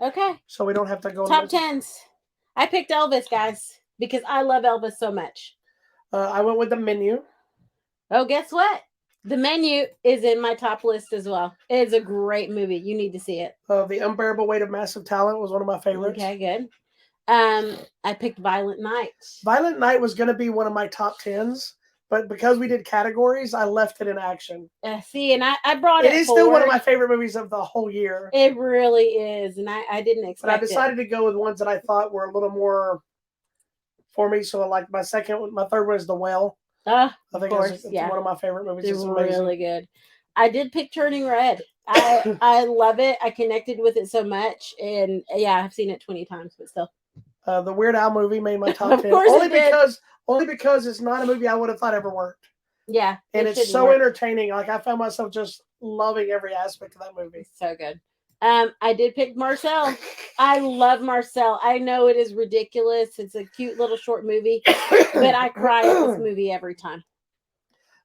Okay. so we don't have to go Top tens. I picked Elvis, guys, because I love Elvis so much. I went with The Menu. Oh, guess what? The Menu is in my top list as well. It's a great movie. You need to see it. The Unbearable Weight of Massive Talent was one of my favorites. Okay, good. I picked Violent Night. Violent Night was going to be one of my top tens, but because we did categories, I left it in action. See, and I brought it. It is still one of my favorite movies of the whole year. It really is, and I didn't expect it. But I decided to go with ones that I thought were a little more for me. So, like my third one is The Whale. I think it's one of my favorite movies. It's really good. I did pick Turning Red. I love it. I connected with it so much, and yeah, I've seen it 20 times, but still. The Weird Al movie made my top 10. Of course only because it's not a movie I would have thought ever worked. Yeah. And it's so entertaining. Like I found myself just loving every aspect of that movie. So good. I did pick Marcel. I love Marcel. I know it is ridiculous. It's a cute little short movie, but I cry at this movie every time.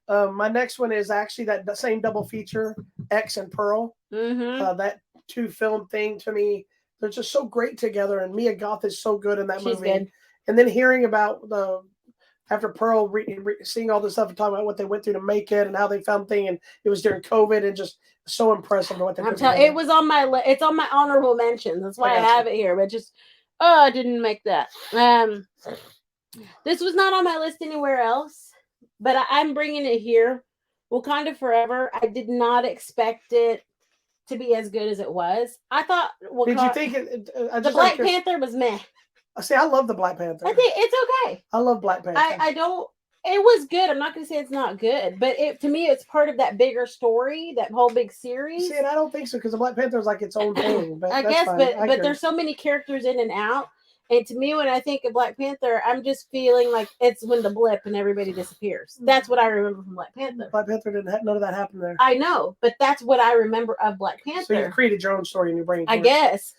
My next one is actually that same double feature, X and Pearl. Mm-hmm. That 2-film thing to me, they're just so great together, and Mia Goth is so good in that movie. Good. And then hearing about after Pearl, seeing all this stuff and talking about what they went through to make it and how they found things, and it was during COVID, and just so impressive what they put together. It was on my it's on my honorable mentions. That's why I have it here, but just I didn't make that. This was not on my list anywhere else, but I'm bringing it here. Wakanda Forever. I did not expect it to be as good as it was. I thought. Did you think the Black Panther was meh? See, I love the Black Panther. I think it's okay. I love Black Panther. I don't. It was good. I'm not going to say it's not good, but to me, it's part of that bigger story, that whole big series. See, and I don't think so because the Black Panther is like its own thing. But I guess, but there's so many characters in and out. And to me, when I think of Black Panther, I'm just feeling like it's when the blip and everybody disappears. That's what I remember from Black Panther. Black Panther didn't have none of that happen there. I know, but that's what I remember of Black Panther. So you created your own story in your brain. I guess.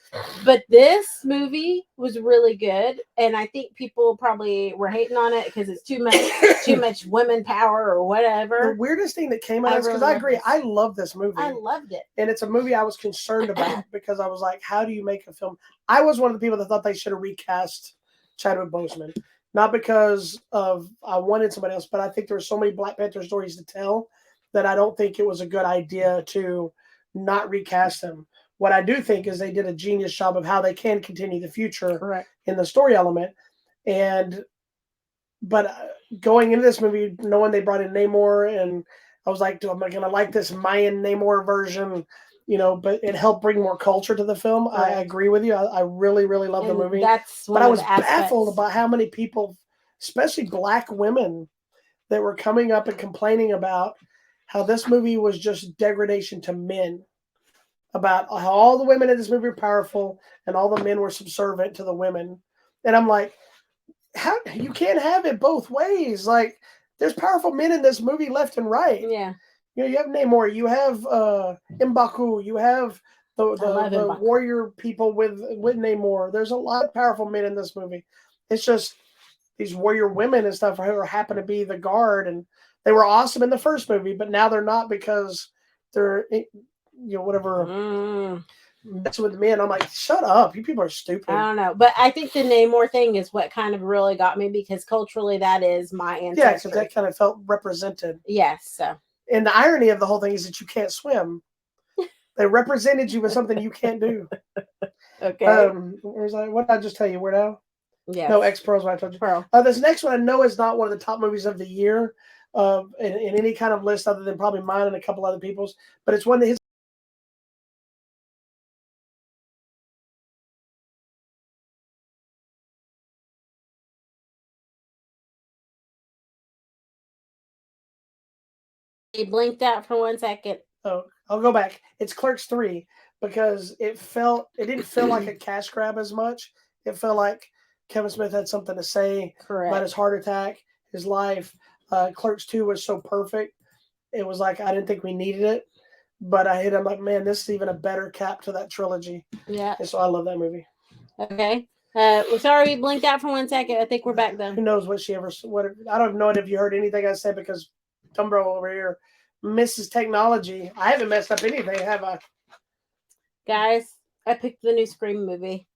But this movie was really good, and I think people probably were hating on it because it's too much women power or whatever. The weirdest thing that came out is because I agree, I love this movie. I loved it, and it's a movie I was concerned about because I was like, how do you make a film? I was one of the people that thought they should have recast Chadwick Boseman, not because of I wanted somebody else, but I think there were so many Black Panther stories to tell that I don't think it was a good idea to not recast him. What I do think is they did a genius job of how they can continue the future in the story element. But going into this movie, knowing they brought in Namor, and I was like, am I going to like this Mayan Namor version? But it helped bring more culture to the film. I agree with you. I really, really love the movie. But I was baffled about how many people, especially Black women, that were coming up and complaining about how this movie was just degradation to men. About how all the women in this movie were powerful and all the men were subservient to the women. And I'm like, how you can't have it both ways. Like, there's powerful men in this movie left and right. Yeah. You have Namor, you have M'Baku, you have the warrior people with Namor. There's a lot of powerful men in this movie. It's just these warrior women and stuff who happen to be the guard, and they were awesome in the first movie, but now they're not because they're whatever messing with the men. I'm like, shut up, you people are stupid. I don't know, but I think the Namor thing is what kind of really got me because culturally that is my ancestry. Yeah, because that kind of felt represented. Yes, so. And the irony of the whole thing is that you can't swim. They represented you with something you can't do. Okay. What did I just tell you? Weird Al? Yeah. No, X Pearl's what I told you. Pearl. This next one I know is not one of the top movies of the year in any kind of list other than probably mine and a couple other people's. But it's one that his. He blinked out for 1 second. Oh, I'll go back. It's Clerks 3 because it didn't feel like a cash grab as much. It felt like Kevin Smith had something to say about his heart attack, his life. Clerks 2 was so perfect. It was like I didn't think we needed it, but I'm like, man, this is even a better cap to that trilogy. Yeah. And so I love that movie. Okay. Sorry we blinked out for 1 second. I think we're back though. Who knows what I don't know if you heard anything I said because Tumbro over here misses technology. I haven't messed up anything, have I? Guys, I picked the new Scream movie.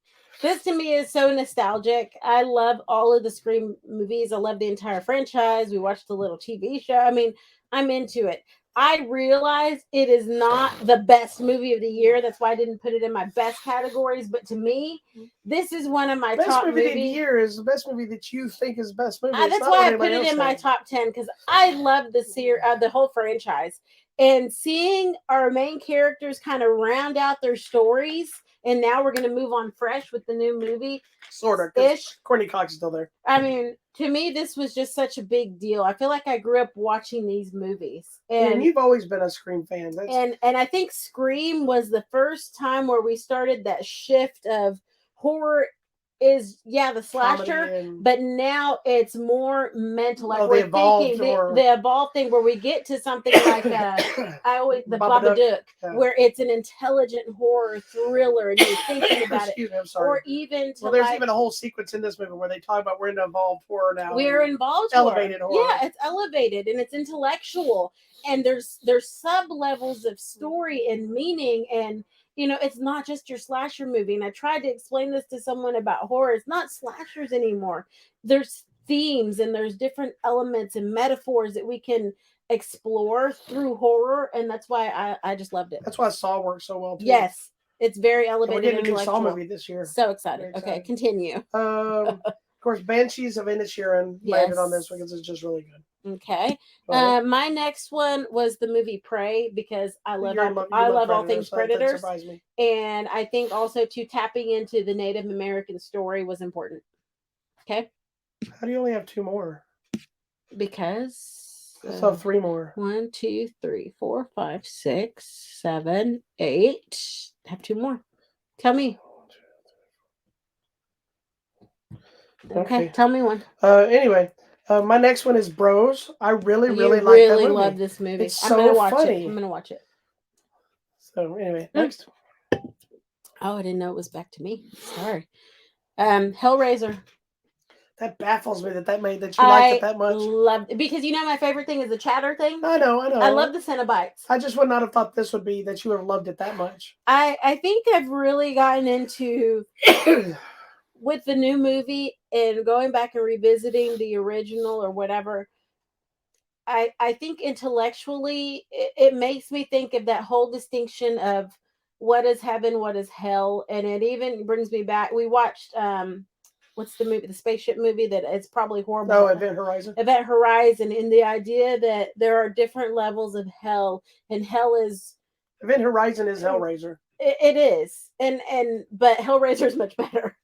This to me is so nostalgic. I love all of the Scream movies. I love the entire franchise. We watched the little TV show. I mean, I'm into it. I realize it is not the best movie of the year. That's why I didn't put it in my best categories. But to me, this is one of my Best top movie of the movies. year is the best movie that you think is the best movie. It's That's not why what I put anybody it else in my says. top 10 because I love the whole franchise. And seeing our main characters kind of round out their stories, and now we're going to move on fresh with the new movie. Sort of, because Courtney Cox is still there. I mean, to me, this was just such a big deal. I feel like I grew up watching these movies, And you've always been a Scream fan. and I think Scream was the first time where we started that shift of horror is the slasher, but now it's more mental. Like we're thinking the evolved thing where we get to something like the Babadook, where it's an intelligent horror thriller and you're thinking about it. Or even there's even a whole sequence in this movie where they talk about we're into evolved horror now. We're involved elevated horror. Yeah, it's elevated and it's intellectual, and there's sub levels of story and meaning, and it's not just your slasher movie. And I tried to explain this to someone about horror. It's not slashers anymore. There's themes and there's different elements and metaphors that we can explore through horror. And that's why I just loved it. That's why Saw works so well too. Yes. It's very elevated. We're getting a new Saw movie this year. So excited. Okay, continue. Of course, Banshees of Inisherin landed on this because it's just really good. Okay. My next one was the movie Prey because I love all things Predators. That surprised me. And I think also tapping into the Native American story was important. Okay. How do you only have 2 more? Because I still have 3 more. 1, 2, 3, 4, 5, 6, 7, 8. I have 2 more. Tell me. Okay. Tell me one. Anyway. My next one is Bros. I really like that movie. Really love this movie. It's so funny. I'm gonna watch it. So anyway, next. Oh, I didn't know it was back to me. Sorry. Hellraiser. That baffles me that you liked it that much. I loved it because my favorite thing is the chatter thing. I know. I love the Cenobites. I just would not have thought this would be that you would have loved it that much. I think I've really gotten into with the new movie and going back and revisiting the original or whatever. I think intellectually it makes me think of that whole distinction of what is heaven, what is hell, and it even brings me back. We watched what's the movie, the spaceship movie that it's probably horrible. No, Event Horizon. Event Horizon, and the idea that there are different levels of hell, and hell is Event Horizon is Hellraiser. It is, but Hellraiser is much better.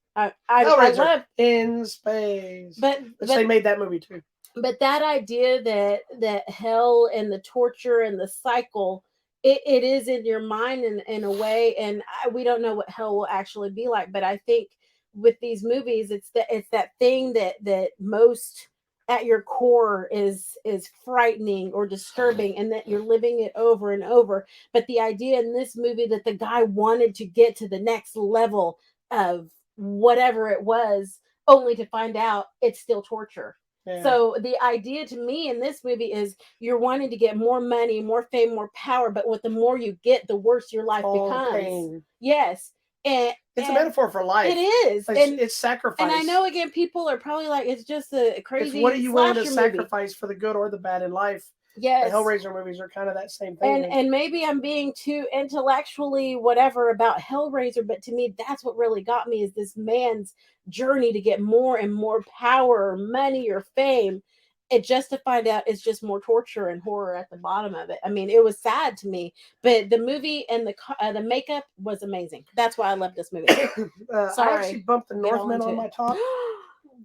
I love in space, but they made that movie too. But that idea that hell and the torture and the cycle, it is in your mind in a way, and we don't know what hell will actually be like. But I think with these movies, it's that thing that most at your core is frightening or disturbing, and that you're living it over and over. But the idea in this movie that the guy wanted to get to the next level of whatever it was, only to find out it's still torture. Yeah. So the idea to me in this movie is you're wanting to get more money, more fame, more power, but the more you get, the worse your life becomes. Pain. Yes. And it's a metaphor for life. It is. It's sacrifice. And I know, again, people are probably like, it's just a crazy. It's what are you willing to sacrifice for the good or the bad in life? Yes. The Hellraiser movies are kind of that same thing. And maybe I'm being too intellectually whatever about Hellraiser, but to me, that's what really got me is this man's journey to get more and more power or money or fame. It just to find out it's just more torture and horror at the bottom of it. I mean, it was sad to me, but the movie and the makeup was amazing. That's why I love this movie. I actually bumped The Northman on my top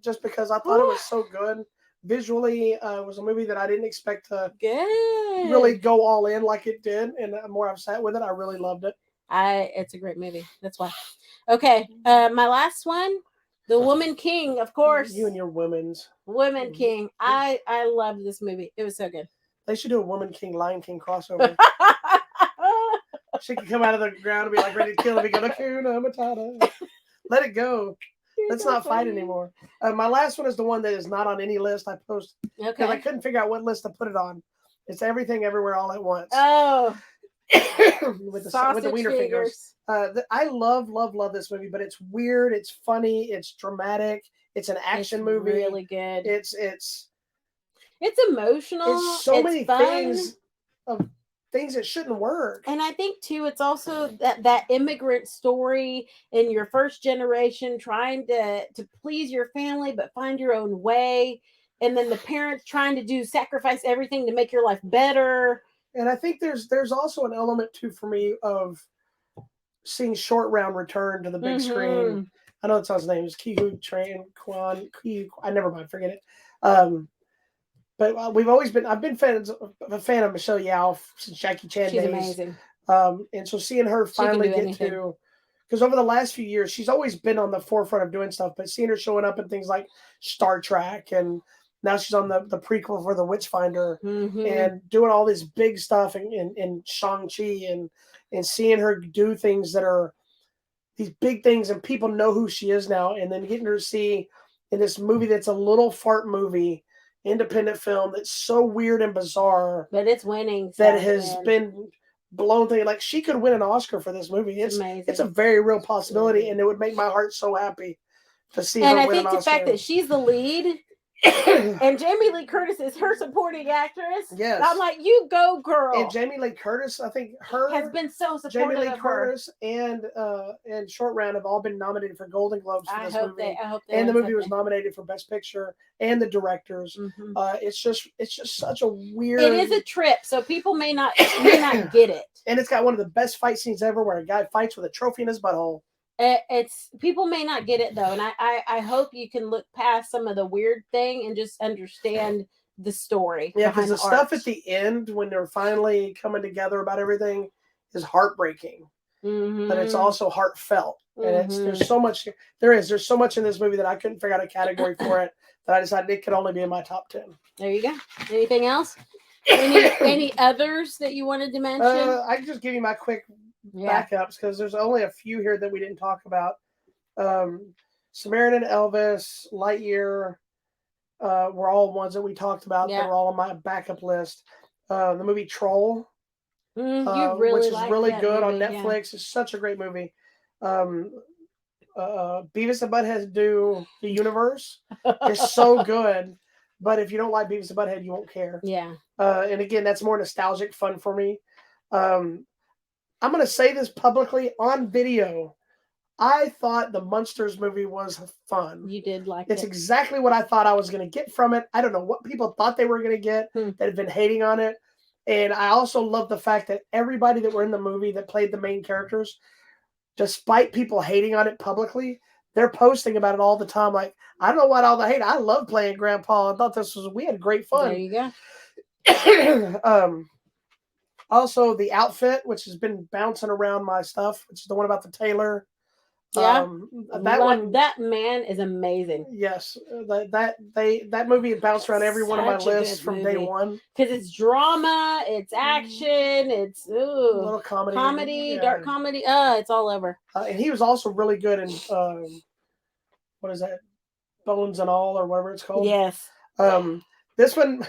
just because I thought it was so good. Visually, it was a movie that I didn't expect to really go all in like it did, and I'm more upset with it. I really loved it. It's a great movie. That's why. Okay, my last one, The Woman King, of course. You and your Woman King. I loved this movie. It was so good. They should do a Woman King, Lion King crossover. She could come out of the ground and be like ready to kill him and go, Hakuna Matata. Let it go. Let's not fight anymore. My last one is the one that is not on any list I posted. Because I couldn't figure out what list to put it on. It's Everything Everywhere All at Once. Oh. with the Sausage wiener fingers. I love this movie, but it's weird, it's funny, it's dramatic, it's an action movie. Really good. It's emotional. It's so many fun. things of things that shouldn't work. And I think too, it's also that immigrant story in your first generation trying to please your family but find your own way, and then the parents trying to sacrifice everything to make your life better. And I think there's also an element too for me of seeing Short Round return to the big screen. I know that's his name is Kihu Tran Kwan. I never mind, forget it. But I've been a fan of Michelle Yeoh since Jackie Chan She's days. amazing. And so seeing her finally get to, because over the last few years, she's always been on the forefront of doing stuff, but seeing her showing up in things like Star Trek, and now she's on the prequel for The Witchfinder, and doing all this big stuff in Shang-Chi, and seeing her do things that are these big things, and people know who she is now, and then getting her to see in this movie that's a little fart movie, independent film that's so weird and bizarre, but it's winning. That has been blown thing. Like, she could win an Oscar for this movie. It's amazing. It's a very real possibility, and it would make my heart so happy to see her win an Oscar. And I think the fact that she's the lead and Jamie Lee Curtis is her supporting actress. Yes, I'm like, you go, girl. And Jamie Lee Curtis, I think has been so supportive. Jamie Lee Curtis and Short Round have all been nominated for Golden Globes for this movie. I hope and the movie was nominated for Best Picture and the directors. It's just such a weird. It is a trip, so people may not get it. And it's got one of the best fight scenes ever, where a guy fights with a trophy in his butthole. It's people may not get it though, and I hope you can look past some of the weird thing and just understand the story. Yeah, because the stuff at the end when they're finally coming together about everything is heartbreaking, but it's also heartfelt. And there's so much. There's so much in this movie that I couldn't figure out a category for it, that I decided it could only be in my top 10. There you go. Anything else? Any others that you wanted to mention? I can just give you my quick backups, because there's only a few here that we didn't talk about. Samaritan, Elvis, Lightyear were all ones that we talked about that were all on my backup list. The movie Troll, which is really good on Netflix. It's such a great movie. Beavis and Butthead Do the Universe is so good, but if you don't like Beavis and Butthead, you won't care. Yeah. And again, that's more nostalgic fun for me. I'm going to say this publicly on video. I thought the Munsters movie was fun. You did like it. It's exactly what I thought I was going to get from it. I don't know what people thought they were going to get that had been hating on it. And I also love the fact that everybody that were in the movie that played the main characters, despite people hating on it publicly, they're posting about it all the time. Like, I don't know what all the hate. I love playing Grandpa. I thought we had great fun. There you go. Also, The Outfit, which has been bouncing around my stuff, which is the one about the tailor. Yeah, that man is amazing. Yes, that movie bounced around every one of my lists from day one. Because it's drama, it's action, it's a little comedy, dark comedy. It's all over. And he was also really good in what is that, Bones and All, or whatever it's called. Yes. This one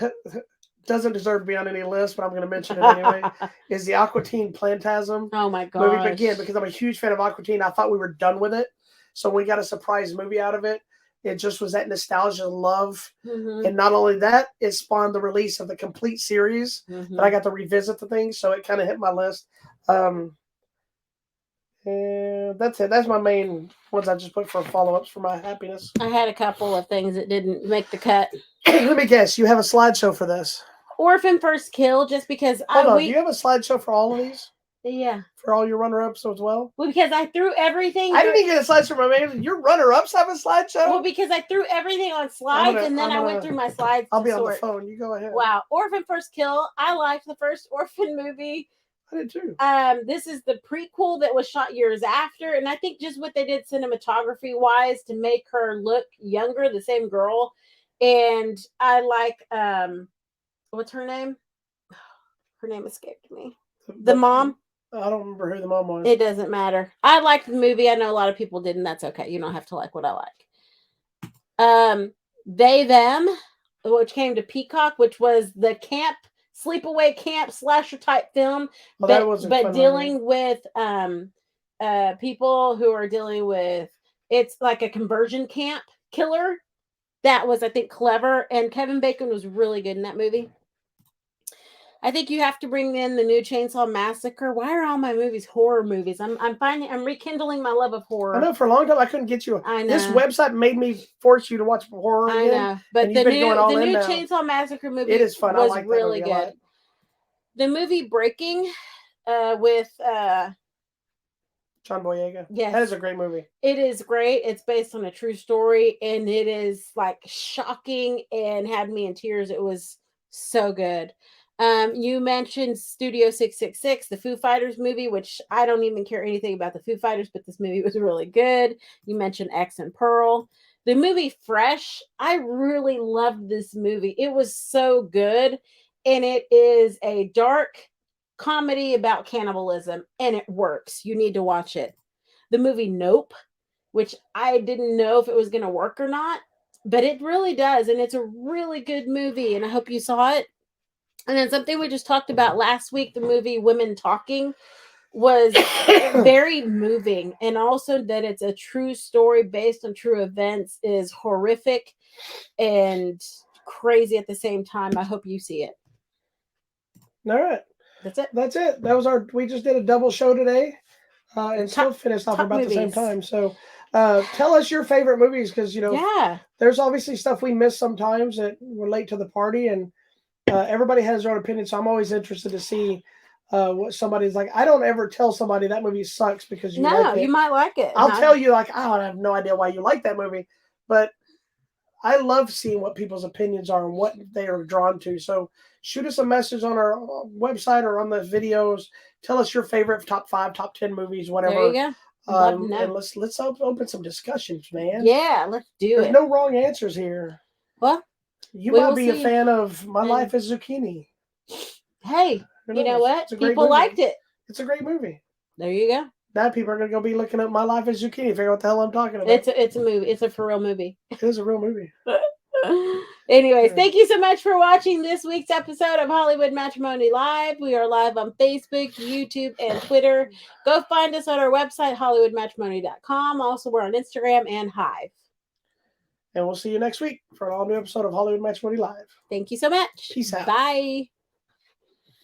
doesn't deserve to be on any list, but I'm going to mention it anyway, is the Aqua Teen Plantasm. Oh my god! Movie. But again, because I'm a huge fan of Aqua Teen, I thought we were done with it. So we got a surprise movie out of it. It just was that nostalgia love. And not only that, it spawned the release of the complete series that I got to revisit the things. So it kind of hit my list. And that's it. That's my main ones I just put for follow-ups for my happiness. I had a couple of things that didn't make the cut. Let me guess. You have a slideshow for this. Orphan First Kill, just because. Hold on. Do you have a slideshow for all of these? Yeah. For all your runner-ups as well? Well, because I threw everything. I didn't even get a slideshow for my man. Your runner-ups have a slideshow? Well, because I threw everything on slides, and then I went through my slides. I'll be on the phone. You go ahead. Wow. Orphan First Kill. I liked the first Orphan movie. I did too. This is the prequel that was shot years after, and I think just what they did cinematography-wise to make her look younger, the same girl. And I like, what's her name? Her name escaped me. The mom. I don't remember who the mom was. It doesn't matter. I liked the movie. I know a lot of people didn't. That's okay. You don't have to like what I like. They, Them, which came to Peacock, which was the camp sleepaway camp slasher type film, Well, that was a but fun dealing with people who are dealing with, it's like a conversion camp killer. That was, I think, clever, and Kevin Bacon was really good in that movie. I think you have to bring in the new Chainsaw Massacre. Why are all my movies horror movies? I'm rekindling my love of horror. I know for a long time I couldn't get you. I know. This website made me force you to watch horror I again. know, but and you've been going all the in new now. Chainsaw Massacre movie It is fun. was I like really that movie a lot. good. The movie Breaking with John Boyega. yes, That is a great movie. it is great. It's based on a true story, and it is like shocking and had me in tears. It was so good. You mentioned Studio 666, the Foo Fighters movie, which I don't even care anything about the Foo Fighters, but this movie was really good. You mentioned X and Pearl. The movie Fresh, I really loved this movie. It was so good, and it is a dark comedy about cannibalism, and it works. You need to watch it. The movie Nope, which I didn't know if it was going to work or not, but it really does, and it's a really good movie, and I hope you saw it. And then something we just talked about last week, the movie Women Talking, was very moving, and also that it's a true story based on true events is horrific and crazy at the same time. I hope you see it. All right. That's it. That's it. That was we just did a double show today. And still finished off about the same time. So tell us your favorite movies, because, there's obviously stuff we miss sometimes that relate to the party, and everybody has their own opinion. So I'm always interested to see what somebody's like. I don't ever tell somebody that movie sucks because you like it. You might like it. I'll tell you, like, I have no idea why you like that movie, but I love seeing what people's opinions are and what they are drawn to. So shoot us a message on our website or on the videos. Tell us your favorite top 5, top 10 movies, whatever. There you go. Love to know. And let's open some discussions, man. Yeah, let's do it. There's no wrong answers here. Well, you might be a fan of My Life is Zucchini. Hey, you know what? People liked it. It's a great movie. There you go. Now people are going to go be looking up My Life is Zucchini, figure out what the hell I'm talking about. It's a movie. It's a for real movie. It is a real movie. Anyways, thank you so much for watching this week's episode of Hollywood Matrimony Live. We are live on Facebook, YouTube, and Twitter. Go find us on our website, hollywoodmatrimony.com. Also, we're on Instagram and Hive. And we'll see you next week for an all-new episode of Hollywood Matrimony Live. Thank you so much. Peace out. Bye.